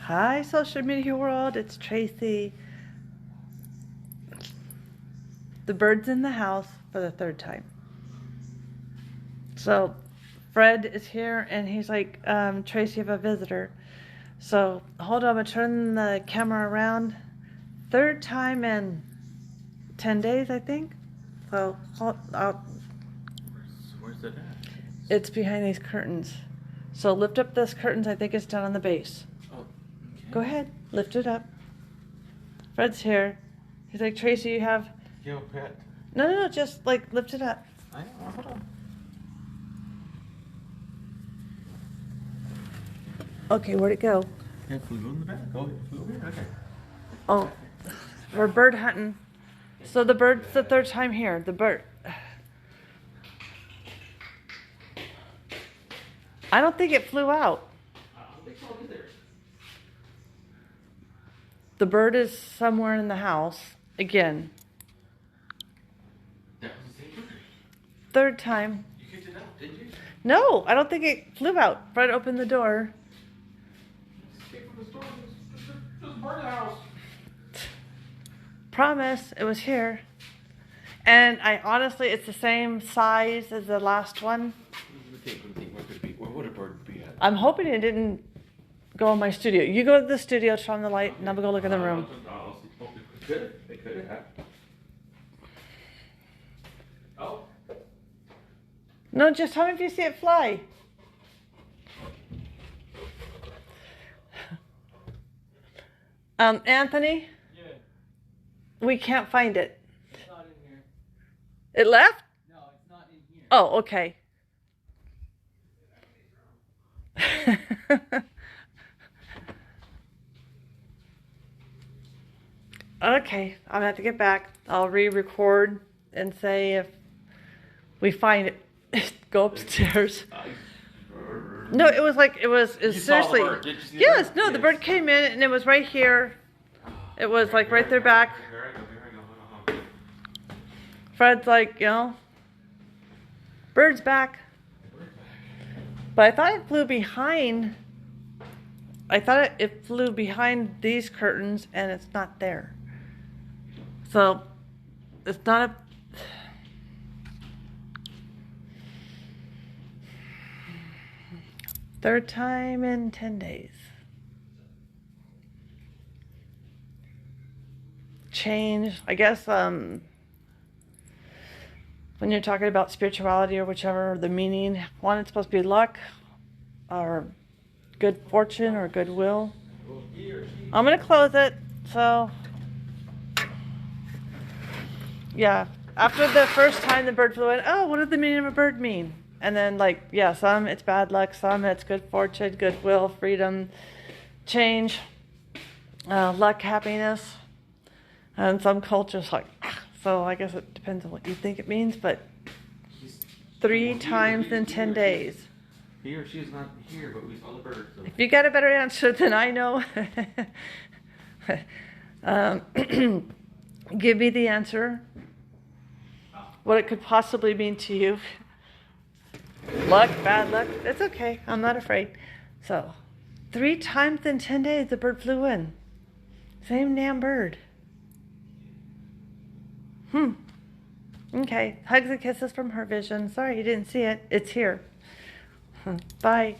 Hi, social media world. It's Tracy. The bird's in the house for the third time. So Fred is here and he's like, Tracy, you have a visitor. So hold on, I'm gonna turn the camera around. Third time in 10 days, I think. So Where's that at? it's behind these curtains. So lift up this curtains. I think it's down on the base. Oh, okay. Go ahead, lift it up. Fred's here. He's like, Tracy, you have... You have a pet? No, just like lift it up. I know, hold on. Okay, where'd it go? It flew in the back. Oh, it flew over here? Okay. Oh, we're bird hunting. So the bird's the third time here. The bird. I don't think it flew out. I don't think so either. The bird is somewhere in the house. Again. That was the same bird. Third time. You kicked it out, didn't you? No, I don't think it flew out. Fred opened the door. Escape from the storm. Just burn the house. Promise, it was here. And I honestly, it's the same size as the last one. Let me think. Where could it be? Where would a bird be at? I'm hoping it didn't go in my studio. You go to the studio, turn on the light, and I'm gonna go look in the room. It could have. Oh. No, just tell me if you see it fly. Anthony? Yeah, We can't find it. it's not in here. It left? No, it's not in here. Oh, okay. Okay, I'm gonna have to get back. I'll re-record and say if we find it. Go upstairs. No, it was like it was You saw the seriously. bird. Did you see the Yes, bird? no, the Yes. bird came in and it was right here. It was like right there back. Here I go. Hold on. Fred's like, bird's back. But I thought it flew behind. I thought it flew behind these curtains and it's not there. So it's not a. Third time in 10 days. Change, I guess, when you're talking about spirituality or whichever, the meaning, one, it's supposed to be luck or good fortune or goodwill. I'm going to close it, so, yeah. After the first time the bird flew in, oh, what did the meaning of a bird mean? And then, like, yeah, some it's bad luck, some it's good fortune, goodwill, freedom, change, luck, happiness. And some cultures like, so I guess it depends on what you think it means, but 3 times in 10 days. He or she is not here, but we saw the bird. So. If you got a better answer than I know, give me the answer. What it could possibly mean to you. Luck, bad luck, it's okay. I'm not afraid. So, 3 times in 10 days the bird flew in. Same damn bird. Okay. Hugs and kisses from her vision. Sorry you didn't see it. It's here. Bye.